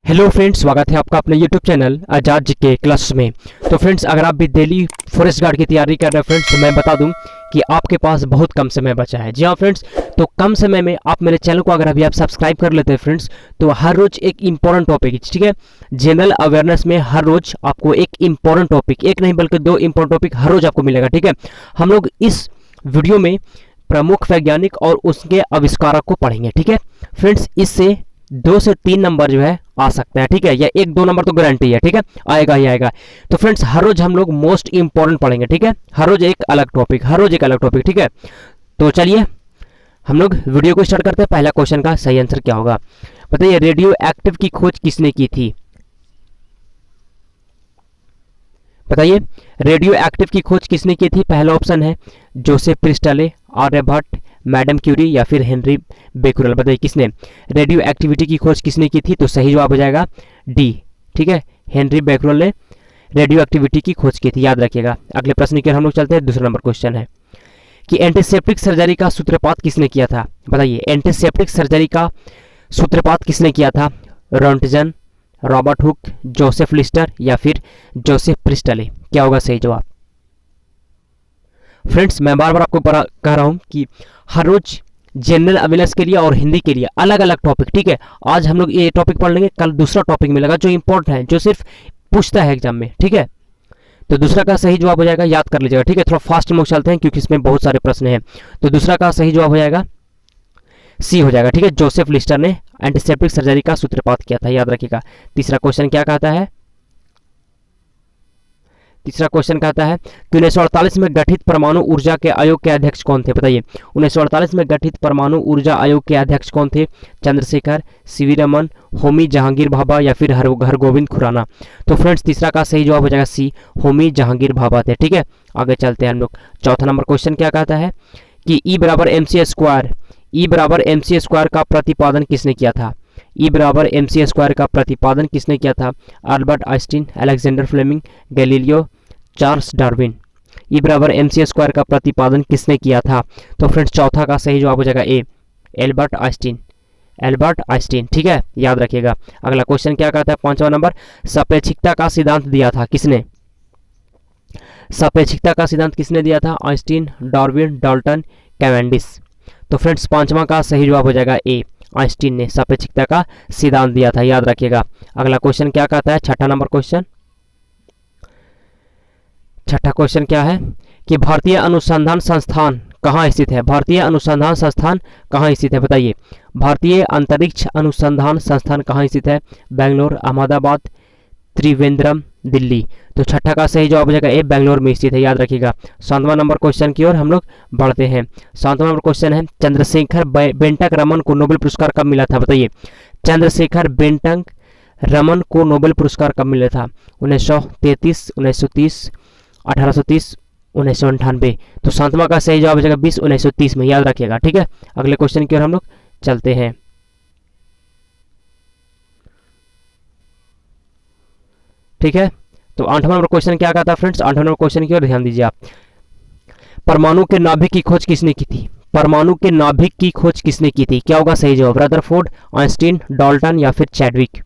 Hello friends, स्वागत है आपका अपने यूट्यूब चैनल आजाद जी के क्लास में। तो फ्रेंड्स, अगर आप भी डेली फॉरेस्ट गार्ड की तैयारी कर रहे हैं फ्रेंड्स, तो मैं बता दूं कि आपके पास बहुत कम समय बचा है। जी हाँ फ्रेंड्स, तो कम समय में आप मेरे चैनल को अगर अभी आप सब्सक्राइब कर लेते हैं फ्रेंड्स, तो हर रोज एक इंपॉर्टेंट टॉपिक, ठीक है, जनरल अवेयरनेस में हर रोज आपको एक इंपॉर्टेंट टॉपिक, एक नहीं बल्कि दो इंपॉर्टेंट टॉपिक हर रोज आपको मिलेगा। ठीक है, हम लोग इस वीडियो में प्रमुख वैज्ञानिक और उसके आविष्कारक को पढ़ेंगे। ठीक है फ्रेंड्स, इससे 2 से 3 नंबर जो है आ सकता है। ठीक है, या 1-2 नंबर तो गारंटी है। ठीक है, आएगा ही आएगा। तो फ्रेंड्स, हर रोज हम लोग मोस्ट इंपॉर्टेंट पढ़ेंगे। ठीक है, हर रोज एक अलग टॉपिक, हर रोज एक अलग टॉपिक। ठीक है, तो चलिए हम लोग वीडियो को स्टार्ट करते हैं। पहला क्वेश्चन का सही आंसर क्या होगा बताइए। रेडियो एक्टिव की खोज किसने की थी? बताइए, रेडियो एक्टिव की खोज किसने की थी? पहला ऑप्शन है Joseph Priestley, Aryabhata, madam Curie या फिर हेनरी बेकुरल। बताइए किसने रेडियो एक्टिविटी की खोज किसने की थी? तो सही जवाब हो जाएगा डी। ठीक है, हेनरी बेकुरल ने रेडियो एक्टिविटी की खोज की थी, याद रखिएगा। अगले प्रश्न की ओर हम लोग चलते हैं। दूसरा नंबर क्वेश्चन है कि एंटीसेप्टिक सर्जरी का सूत्रपात किसने किया था? बताइए, एंटीसेप्टिक सर्जरी का सूत्रपात किसने किया था? Roentgen, Robert Hooke, Joseph Lister या फिर जोसेफ प्रिस्टले। क्या होगा सही जवाब? फ्रेंड्स, मैं बार बार आपको कह रहा हूं कि हर रोज जनरल अवेयरनेस के लिए और हिंदी के लिए अलग अलग टॉपिक। ठीक है, आज हम लोग ये टॉपिक पढ़ लेंगे, कल दूसरा टॉपिक मिलेगा जो इंपॉर्टेंट है, जो सिर्फ पूछता है एग्जाम में। ठीक है, तो दूसरा का सही जवाब हो जाएगा, याद कर लीजिएगा। ठीक है, थोड़ा फास्ट में लोग चलते हैं क्योंकि इसमें बहुत सारे प्रश्न हैं। तो दूसरा का सही जवाब हो जाएगा सी हो जाएगा। ठीक है, जोसेफ लिस्टर ने एंटीसेप्टिक सर्जरी का सूत्रपात किया था, याद रखिएगा। तीसरा क्वेश्चन क्या कहता है? तीसरा क्वेश्चन कहता है कि 1948 में गठित परमाणु ऊर्जा के आयोग के अध्यक्ष कौन थे? बताइए, 1948 में गठित परमाणु ऊर्जा आयोग के अध्यक्ष कौन थे? चंद्रशेखर, सीवी रमन, होमी जहांगीर भाभा या फिर हरगोविंद खुराना। तो फ्रेंड्स, तीसरा का सही जवाब हो जाएगा सी, होमी जहांगीर भाभा थे। ठीक है, आगे चलते हैं हम लोग। चौथा नंबर क्वेश्चन क्या कहता है कि ई बराबर एम सी स्क्वायर का प्रतिपादन किसने किया था? ई बराबर एम सी स्क्वायर का प्रतिपादन किसने किया था? Albert Einstein, Alexander Fleming, Galileo, Charles Darwin. E बराबर एम सी स्क्वायर का प्रतिपादन किसने किया था? तो फ्रेंड्स, चौथा का सही जवाब हो जाएगा ए, एल्बर्ट आइंस्टीन। Albert Einstein. ठीक है, याद रखिएगा। अगला क्वेश्चन क्या कहता है? 5वां नंबर, सापेक्षिकता का सिद्धांत दिया था किसने? सापेक्षिकता का सिद्धांत किसने दिया था? Einstein, Darwin, Dalton, Cavendish. तो फ्रेंड्स, 5वां का सही जवाब हो जाएगा ए, आइंस्टीन ने सापेक्षिकता का सिद्धांत दिया था, याद रखिएगा। अगला क्वेश्चन क्या कहता है? छठा नंबर क्वेश्चन। छठा क्वेश्चन क्या है कि भारतीय अनुसंधान संस्थान कहाँ स्थित है? भारतीय अनुसंधान संस्थान कहाँ स्थित है? बताइए, भारतीय अंतरिक्ष अनुसंधान संस्थान कहाँ स्थित है? बेंगलोर, अहमदाबाद, त्रिवेंद्रम, दिल्ली। तो छठा का सही जवाब हो जाएगा ए, बेंगलोर में स्थित है, याद रखिएगा। 7वां नंबर क्वेश्चन की ओर हम लोग बढ़ते हैं। 7वां नंबर क्वेश्चन है चंद्रशेखर बेंटक रमन को नोबेल पुरस्कार कब मिला था? बताइए, चंद्रशेखर बेंटक रमन को नोबेल पुरस्कार कब मिला था? 1933, 1930, 1830, 1998। तो 7वां का सही जवाब हो जाएगा 20, 1930 में, याद रखिएगा। ठीक है, अगले क्वेश्चन की ओर हम लोग चलते हैं। ठीक है, तो 8वां नंबर क्वेश्चन क्या कहता है फ्रेंड्स? 8वां नंबर क्वेश्चन की ओर ध्यान दीजिए आप। परमाणु के नाभिक की खोज किसने की थी? परमाणु के नाभिक की खोज किसने की थी? क्या होगा सही जवाब? रदरफोर्ड, आइंस्टीन, डाल्टन या फिर चैडविक।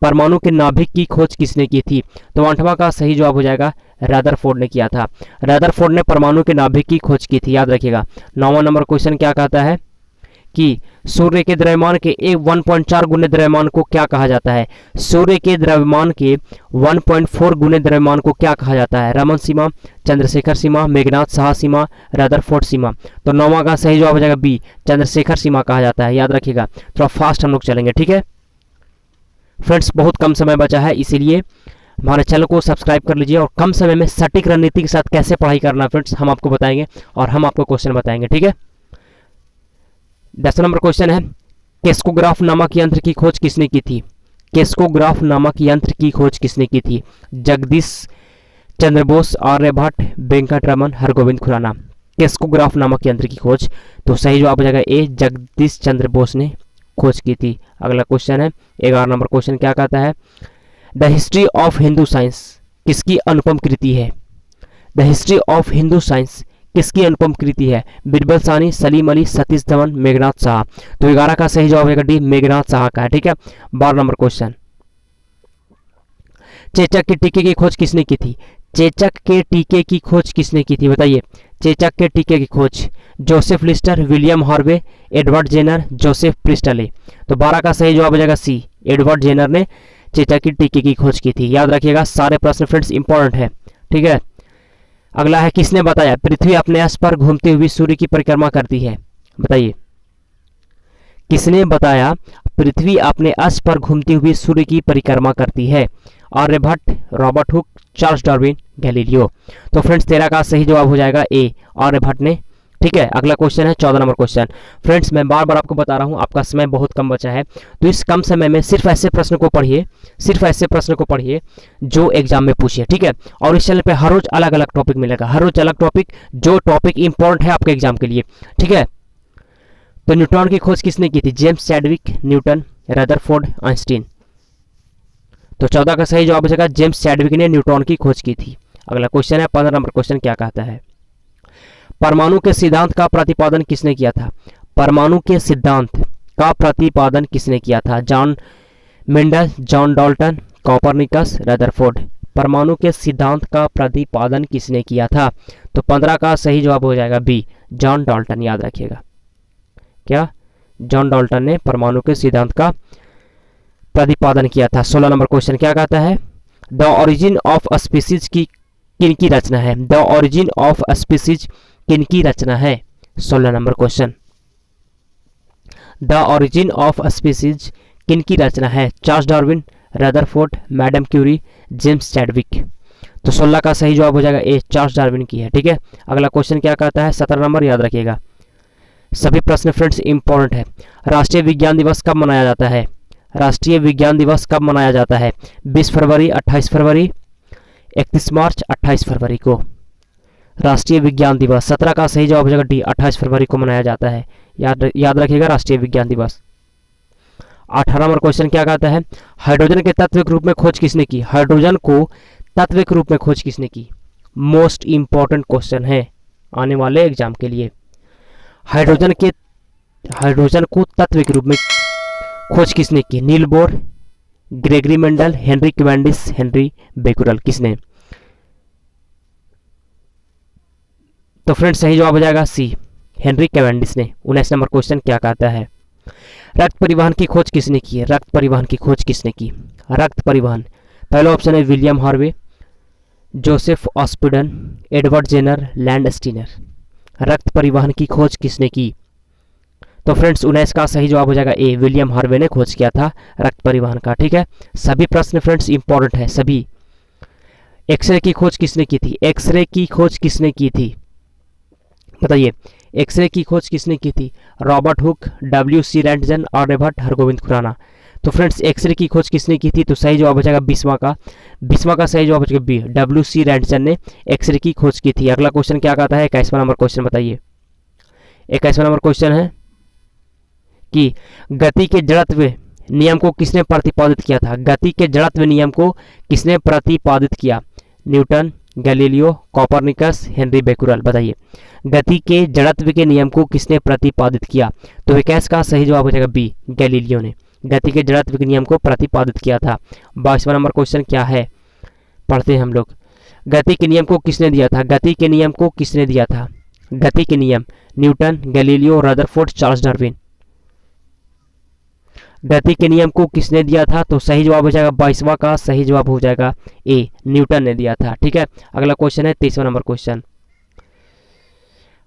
परमाणु के नाभिक की खोज किसने की थी? तो 8वां का सही जवाब हो जाएगा रदरफोर्ड ने किया था। रदरफोर्ड ने परमाणु के नाभिक की खोज की थी, याद रखिएगा। 9वां नंबर क्वेश्चन क्या कहता है कि सूर्य के द्रव्यमान के 1.4 गुने द्रव्यमान को क्या कहा जाता है? सूर्य के द्रव्यमान के 1.4 गुने द्रव्यमान को क्या कहा जाता है? रमन सीमा, चंद्रशेखर सीमा, मेघनाथ साहा सीमा, रदरफोर्ड सीमा। तो 9वां का सही जवाब हो जाएगा बी, चंद्रशेखर सीमा कहा जाता है, याद रखिएगा। थोड़ा फास्ट हम लोग चलेंगे। ठीक है फ्रेंड्स, बहुत कम समय बचा है, इसीलिए हमारे चैनल को सब्सक्राइब कर लीजिए और कम समय में सटीक रणनीति के साथ कैसे पढ़ाई करना फ्रेंड्स हम आपको बताएंगे और हम आपको क्वेश्चन बताएंगे। ठीक है, 10वां नंबर क्वेश्चन है केस्कोग्राफ नामक यंत्र की खोज किसने की थी? केस्कोग्राफ नामक यंत्र की खोज किसने की थी? जगदीश चंद्र बोस, आर्यभट्ट, वेंकट रमन, हरगोविंद खुराना। केस्कोग्राफ नामक यंत्र की खोज, तो सही जवाब हो जाएगा ए, जगदीश चंद्र बोस ने खोज की थी। अगला क्वेश्चन है 11 नंबर क्वेश्चन क्या कहता है? The history of Hindu science किसकी अनुपम कृति है? The history of Hindu science किसकी अनुपम कृति है? बिरबल सानी, सलीम अली, सतीश धवन, मेघनाथ साहा। तो 11 का सही जवाब होगा डी, मेघनाथ साहा का है। ठीक है, 12 नंबर क्वेश्चन। चेचक के टीके की खोज किसने की थी? चेचक के टीके की खोज किसने की थी बताइए? चेचक के टीके की खोज Joseph Lister, William Harvey, Edward Jenner, Joseph Priestley. तो 12 का सही जवाब हो जाएगा सी, एडवर्ड जेनर ने चेचक की टीके की खोज की थी। याद रखिएगा, सारे प्रश्न फ्रेंड्स इंपॉर्टेंट है, ठीक है। अगला है, किसने बताया पृथ्वी अपने अर्श पर घूमते हुए सूर्य की परिक्रमा करती है? बताइए, किसने बताया पृथ्वी अपने अर्श पर घूमती हुई सूर्य की परिक्रमा करती है? Aryabhata, Robert Hooke, Charles Darwin, Galileo. तो फ्रेंड्स 13 का सही जवाब हो जाएगा ए, आर्यभट्ट ने, ठीक है। अगला क्वेश्चन है 14 नंबर क्वेश्चन। फ्रेंड्स मैं बार बार आपको बता रहा हूं, आपका समय बहुत कम बचा है, तो इस कम समय में सिर्फ ऐसे प्रश्न को पढ़िए, सिर्फ ऐसे प्रश्न को पढ़िए जो एग्जाम में पूछिए, ठीक है। और इस चैनल पे हर रोज अलग अलग टॉपिक मिलेगा, हर रोज अलग टॉपिक, जो टॉपिक इंपॉर्टेंट है आपके एग्जाम के लिए, ठीक है। तो न्यूट्रॉन की खोज किसने की थी? James Chadwick, Newton, Rutherford, Einstein. तो 14 का सही जवाब हो जाएगा जेम्स चैडविक ने न्यूट्रॉन की खोज की थी। अगला क्वेश्चन है 15 नंबर क्वेश्चन, क्या कहता है? परमाणु के सिद्धांत का प्रतिपादन किसने किया था? परमाणु के सिद्धांत का प्रतिपादन किसने किया था? John Mendel, John Dalton, Copernicus, Rutherford. परमाणु के सिद्धांत का प्रतिपादन किसने किया था? तो 15 का सही जवाब हो जाएगा बी, जॉन डाल्टन। याद रखिएगा, क्या जॉन डाल्टन ने परमाणु के सिद्धांत का प्रतिपादन किया था। 16 नंबर क्वेश्चन क्या कहता है? The origin of a species की किनकी रचना है? The origin of a species किनकी रचना है? 16 number question, the origin of a species किनकी रचना है? Charles Darwin, Rutherford, madam Curie, James Chadwick. तो 16 का सही जवाब हो जाएगा ए, चार्ल्स डार्विन की है, ठीक है। अगला क्वेश्चन क्या कहता है? 17 नंबर, याद रखिएगा सभी प्रश्न फ्रेंड्स इंपॉर्टेंट है। राष्ट्रीय विज्ञान दिवस कब मनाया जाता है? राष्ट्रीय विज्ञान दिवस कब मनाया जाता है? 20 फरवरी, 28 फरवरी, 31 मार्च, 28 फरवरी को राष्ट्रीय विज्ञान दिवस। 17 का सही जवाब हो जाएगा डी, 28 फरवरी को मनाया जाता है। याद रखिएगा राष्ट्रीय विज्ञान दिवस। 18 नंबर क्वेश्चन क्या कहता है? हाइड्रोजन के तत्व के रूप में खोज किसने की? हाइड्रोजन को तत्व के रूप में खोज किसने की? मोस्ट इंपॉर्टेंट क्वेश्चन है आने वाले एग्जाम के लिए। हाइड्रोजन को तत्व के रूप में खोज किसने की? Niels Bohr, Gregory Mendel, Henry Cavendish, Henry Becquerel. किसने? तो फ्रेंड्स सही जवाब हो जाएगा सी, हेनरी कैवेंडिस ने। 19 नंबर क्वेश्चन क्या कहता है? रक्त परिवहन की खोज किसने की है? रक्त परिवहन की खोज किसने की? रक्त परिवहन, पहला ऑप्शन है William Harvey, Joseph Aspdin, Edward Jenner, Landsteiner. रक्त परिवहन की खोज किसने की? तो फ्रेंड्स 19 का सही जवाब हो जाएगा ए, विलियम हार्वे ने खोज किया था रक्त परिवहन का, ठीक है। सभी प्रश्न फ्रेंड्स इंपॉर्टेंट है सभी। एक्सरे की खोज किसने की थी? एक्सरे की खोज किसने की थी बताइए? एक्सरे की खोज किसने की थी? Robert Hooke, W C. Roentgen, Aryabhatta, Hargobind Khorana. तो फ्रेंड्स एक्सरे की खोज किसने की थी? तो सही जवाब हो जाएगा 20वां का, 20वां का सही जवाब हो जाएगा बी, डब्ल्यू.सी. रैंटजन ने एक्सरे की खोज की थी। अगला क्वेश्चन क्या कहता है? 21वां नंबर क्वेश्चन बताइए। 21वां नंबर क्वेश्चन है कि गति के जड़त्व नियम को किसने प्रतिपादित किया था? गति के जड़त्व नियम को किसने प्रतिपादित किया? Newton, Galileo, Copernicus, Henry Becquerel. बताइए, गति के जड़त्व के नियम को किसने प्रतिपादित किया? तो 21 का सही जवाब हो जाएगा बी, गैलीलियो ने गति के जड़त्व के नियम को प्रतिपादित किया था। 22वां नंबर क्वेश्चन क्या है पढ़ते हैं हम लोग। गति के नियम को किसने दिया था? गति के नियम को किसने दिया था? गति के नियम Newton, Galileo, Rutherford, Charles Darwin. गति के नियम को किसने दिया था? तो सही जवाब हो जाएगा 22वां का सही जवाब हो जाएगा ए, न्यूटन ने दिया था, ठीक है। अगला क्वेश्चन है 23वां नंबर क्वेश्चन।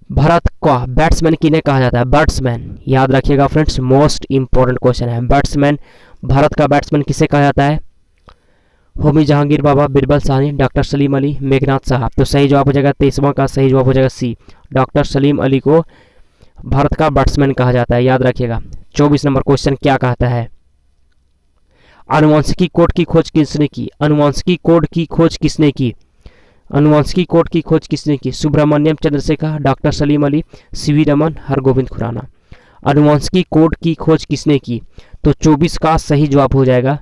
भारत का बैट्समैन किन्हें कहा जाता है? बैट्समैन, याद रखिएगा फ्रेंड्स मोस्ट इंपॉर्टेंट क्वेश्चन है। बैट्समैन, भारत का बैट्समैन किसे कहा जाता है? होमी जहांगीर बाबा, बिरबल साहनी, डॉक्टर सलीम अली, मेघनाथ साहब। तो सही जवाब हो जाएगा 23वां का सही जवाब हो जाएगा सी, डॉक्टर सलीम अली को भारत का बैट्समैन कहा जाता है, याद रखिएगा। 24 नंबर क्वेश्चन क्या कहता है? आनुवंशिकी कोड की खोज किसने की? आनुवंशिकी कोड की खोज किसने की? आनुवंशिकी कोड की खोज किसने की? सुब्रमण्यम चंद्रशेखर, डॉक्टर सलीम अली, सीवी रमन, हरगोविंद खुराना। आनुवंशिकी कोड की खोज किसने की? तो 24 का सही जवाब हो जाएगा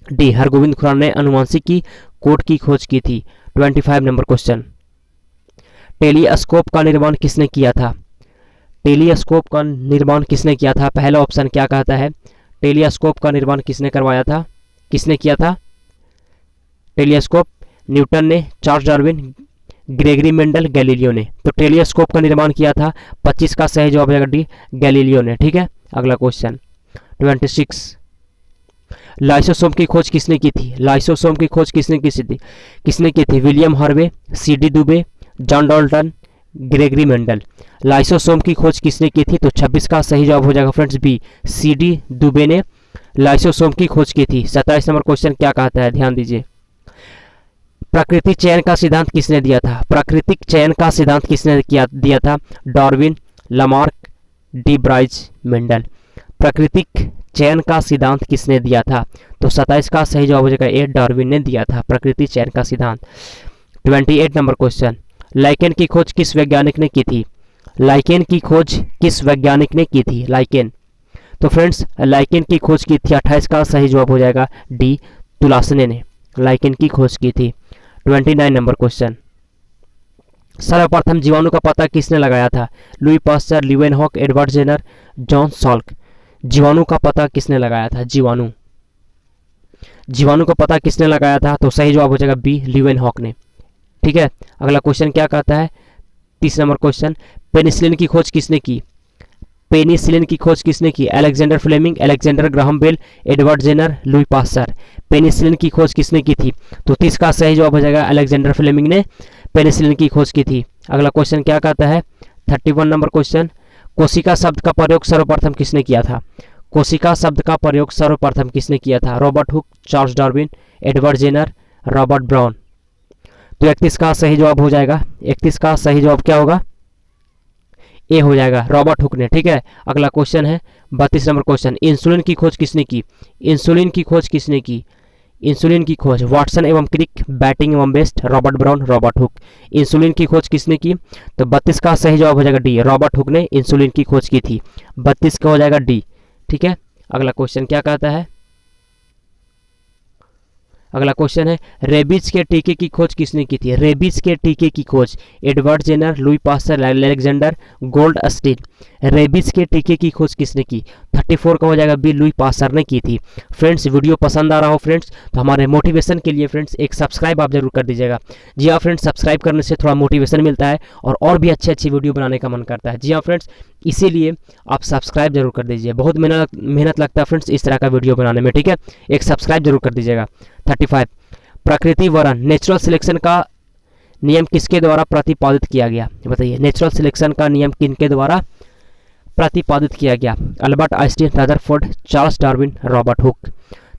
डी, हरगोविंद खुराना ने आनुवंशिकी कोड की खोज की थी। 25 नंबर क्वेश्चन। टेलीस्कोप का निर्माण किसने किया था? टेलीस्कोप का निर्माण किसने किया था? पहला ऑप्शन क्या कहता है? टेलीस्कोप का निर्माण किसने करवाया था? किसने किया था? टेलीस्कोप न्यूटन ने, Charles Darwin, Gregory Mendel, Galileo ने। तो टेलीस्कोप का निर्माण किया था 25 का सही जवाब हो जाएगा डी, गैलीलियो ने। ठीक है, अगला क्वेश्चन 26, लाइसोसोम की खोज किसने की थी? लाइसोसोम की खोज किसने की थी? William Harvey, CD Dubey, John Dalton, Gregory Mendel. Lysosome की खोज किसने की थी? तो 26 का सही जवाब हो जाएगा फ्रेंड्स बी, सीडी दुबे ने लाइसोसोम की खोज की थी। 27 नंबर क्वेश्चन क्या कहता है, ध्यान दीजिए। प्राकृतिक चयन का सिद्धांत किसने दिया था? प्राकृतिक चयन का सिद्धांत किसने दिया था? Darwin, Lamarck, De Vries, Mendel. प्राकृतिक चयन का सिद्धांत किसने दिया था? तो 27 का सही जवाब हो जाएगा ए, डार्विन ने दिया था प्राकृतिक चयन का सिद्धांत। 28 नंबर क्वेश्चन, लाइकेन की खोज किस वैज्ञानिक ने की थी? लाइकेन की खोज किस वैज्ञानिक ने की थी? लाइकेन। तो फ्रेंड्स लाइकेन की खोज की थी, 28 का सही जवाब हो जाएगा डी, तुलासने ने लाइकेन की खोज की थी। 29 नंबर क्वेश्चन, सर्वप्रथम जीवाणु का पता किसने लगाया था? Louis Pasteur, Leeuwenhoek, Edward Jenner, John Salk. जीवाणु का पता किसने लगाया था? जीवाणु का पता किसने लगाया था? तो सही जवाब हो जाएगा बी, ल्यूवेनहॉक ने। ठीक है, अगला क्वेश्चन क्या कहता है, 30 नंबर क्वेश्चन, पेनिसिलिन की खोज किसने की? पेनिसिलिन की खोज किसने की? Alexander Fleming, Alexander Graham Bell, Edward Jenner, Louis Pasteur. Penicillin की खोज किसने की थी? तो 30 का सही जवाब हो जाएगा अलेक्जेंडर फ्लेमिंग ने पेनिसिलिन की खोज की थी। अगला क्वेश्चन क्या कहता है, 31 नंबर क्वेश्चन, कोशिका शब्द का प्रयोग सर्वप्रथम किसने किया था? कोशिका शब्द का प्रयोग सर्वप्रथम किसने किया था? Robert Hooke, Charles Darwin, Edward Jenner, Robert Brown. तो 31 का सही जवाब हो जाएगा, 31 का सही जवाब क्या होगा? ए हो जाएगा, रॉबर्ट हुक ने। ठीक है, अगला क्वेश्चन है 32 नंबर क्वेश्चन, इंसुलिन की खोज किसने की? इंसुलिन की खोज किसने की? इंसुलिन की खोज वाटसन एवं क्रिक, बैटिंग एवं best, Robert brown, Robert Hooke. Insulin की खोज किसने की? तो 32 का सही जवाब हो जाएगा डी, रॉबर्ट हुक ने इंसुलिन की खोज की थी। 32 का हो जाएगा डी। ठीक है, अगला क्वेश्चन क्या कहता है, अगला क्वेश्चन है, रेबीज के टीके की खोज किसने की थी? रेबीज के टीके की खोज Edward Jenner, Louis Pasteur, Alexander Goldstein. Rabies के टीके की खोज किसने की? 34 का हो जाएगा बी, लुई पास्चर ने की थी। फ्रेंड्स वीडियो पसंद आ रहा हो फ्रेंड्स तो हमारे मोटिवेशन के लिए फ्रेंड्स एक सब्सक्राइब आप जरूर कर दीजिएगा। जी हाँ फ्रेंड्स, सब्सक्राइब करने से थोड़ा मोटिवेशन मिलता है और भी अच्छी वीडियो बनाने का मन करता है। जी हाँ फ्रेंड्स, इसीलिए आप सब्सक्राइब जरूर कर दीजिए, बहुत मेहनत लगता है फ्रेंड्स इस तरह का वीडियो बनाने में। ठीक है, एक सब्सक्राइब जरूर कर दीजिएगा। 35, प्रकृति वरण नेचुरल सिलेक्शन का नियम किसके द्वारा प्रतिपादित किया गया? बताइए, नेचुरल सिलेक्शन का नियम किनके द्वारा प्रतिपादित किया गया? Albert Einstein, Rutherford, Charles Darwin, Robert Hooke.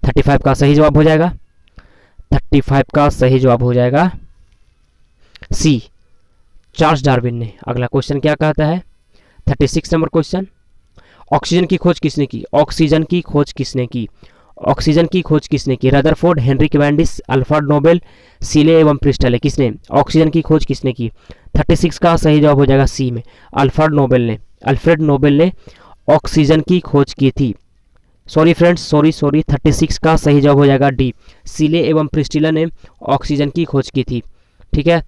35 का सही जवाब हो जाएगा, 35 का सही जवाब हो जाएगा सी, चार्ल्स डार्विन ने। अगला क्वेश्चन क्या कहता है, 36 नंबर क्वेश्चन, ऑक्सीजन की खोज किसने की? ऑक्सीजन की खोज किसने की? ऑक्सीजन की खोज किसने की? Rutherford, Henry Cavendish, Alfred Nobel, Scheele एवं प्रिस्टले। किसने ऑक्सीजन की खोज किसने की? 36 का सही जवाब हो जाएगा सी में, अल्फ्रेड नोबेल ने। अल्फ्रेड नोबेल ने ऑक्सीजन की खोज की थी। सॉरी फ्रेंड्स, सॉरी 36 का सही जवाब हो जाएगा डी, सीले एवं प्रिस्टिला ने ऑक्सीजन की खोज की थी। ठीक है,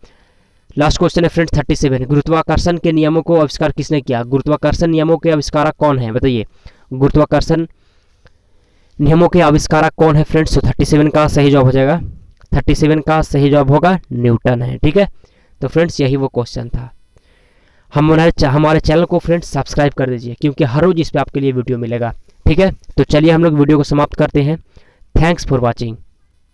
लास्ट क्वेश्चन है फ्रेंड्स 37, गुरुत्वाकर्षण के नियमों को आविष्कार किसने किया? गुरुत्वाकर्षण नियमों के आविष्कारक कौन है? बताइए, गुरुत्वाकर्षण नियमों के आविष्कारक कौन है फ्रेंड्स? तो 37 का सही जवाब हो जाएगा, 37 का सही जवाब होगा न्यूटन है। ठीक है, तो फ्रेंड्स यही वो क्वेश्चन था। हमारे चैनल को फ्रेंड्स सब्सक्राइब कर दीजिए क्योंकि हर रोज इस पे आपके लिए वीडियो मिलेगा। ठीक है, तो चलिए हम लोग वीडियो को समाप्त करते हैं। Thanks for watching.